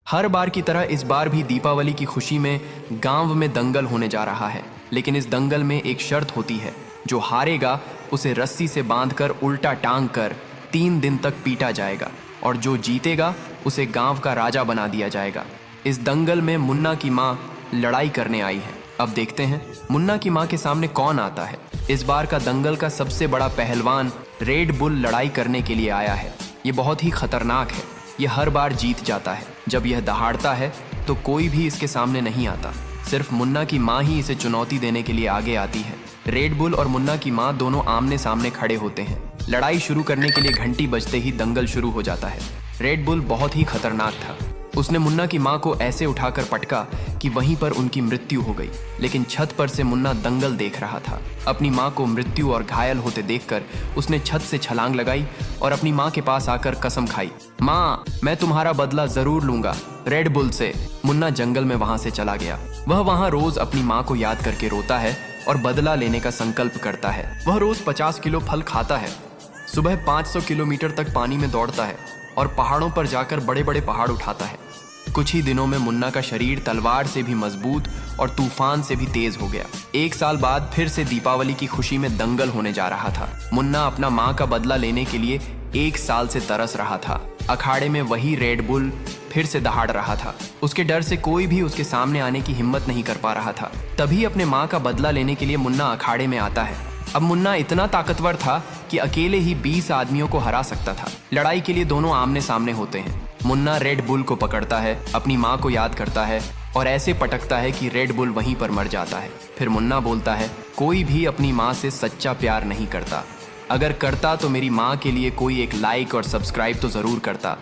हर बार की तरह इस बार भी दीपावली की खुशी में गांव में दंगल होने जा रहा है। लेकिन इस दंगल में एक शर्त होती है, जो हारेगा उसे रस्सी से बांधकर उल्टा टांग कर 3 दिन तक पीटा जाएगा और जो जीतेगा उसे गांव का राजा बना दिया जाएगा। इस दंगल में मुन्ना की माँ लड़ाई करने आई है। अब देखते हैं मुन्ना की माँ के सामने कौन आता है। इस बार का दंगल का सबसे बड़ा पहलवान रेड बुल लड़ाई करने के लिए आया है। ये बहुत ही खतरनाक है। ये हर बार जीत जाता है। जब यह दहाड़ता है तो कोई भी इसके सामने नहीं आता। सिर्फ मुन्ना की माँ ही इसे चुनौती देने के लिए आगे आती है। रेड बुल और मुन्ना की माँ दोनों आमने सामने खड़े होते हैं। लड़ाई शुरू करने के लिए घंटी बजते ही दंगल शुरू हो जाता है। रेड बुल बहुत ही खतरनाक था। उसने मुन्ना की माँ को ऐसे उठाकर पटका कि वहीं पर उनकी मृत्यु हो गई। लेकिन छत पर से मुन्ना दंगल देख रहा था। अपनी माँ को मृत्यु और घायल होते देखकर उसने छत से छलांग लगाई और अपनी माँ के पास आकर कसम खाई, माँ मैं तुम्हारा बदला जरूर लूंगा रेड बुल से। मुन्ना जंगल में वहां से चला गया। वह वहां रोज अपनी माँ को याद करके रोता है और बदला लेने का संकल्प करता है। वह रोज 50 किलो फल खाता है, सुबह 500 किलोमीटर तक पानी में दौड़ता है और पहाड़ों पर जाकर बड़े बड़े पहाड़ उठाता है। कुछ ही दिनों में मुन्ना का शरीर तलवार से भी मजबूत और तूफान से भी तेज हो गया। 1 साल बाद फिर से दीपावली की खुशी में दंगल होने जा रहा था। मुन्ना अपना माँ का बदला लेने के लिए 1 साल से तरस रहा था। अखाड़े में वही रेड बुल फिर से दहाड़ रहा था। उसके डर से कोई भी उसके सामने आने की हिम्मत नहीं कर पा रहा था। तभी अपने माँ का बदला लेने के लिए मुन्ना अखाड़े में आता है। अब मुन्ना इतना ताकतवर था कि अकेले ही 20 आदमियों को हरा सकता था। लड़ाई के लिए दोनों आमने सामने होते हैं। मुन्ना रेड बुल को पकड़ता है, अपनी माँ को याद करता है और ऐसे पटकता है कि रेड बुल वहीं पर मर जाता है। फिर मुन्ना बोलता है, कोई भी अपनी माँ से सच्चा प्यार नहीं करता। अगर करता तो मेरी माँ के लिए कोई एक लाइक और सब्सक्राइब तो जरूर करता।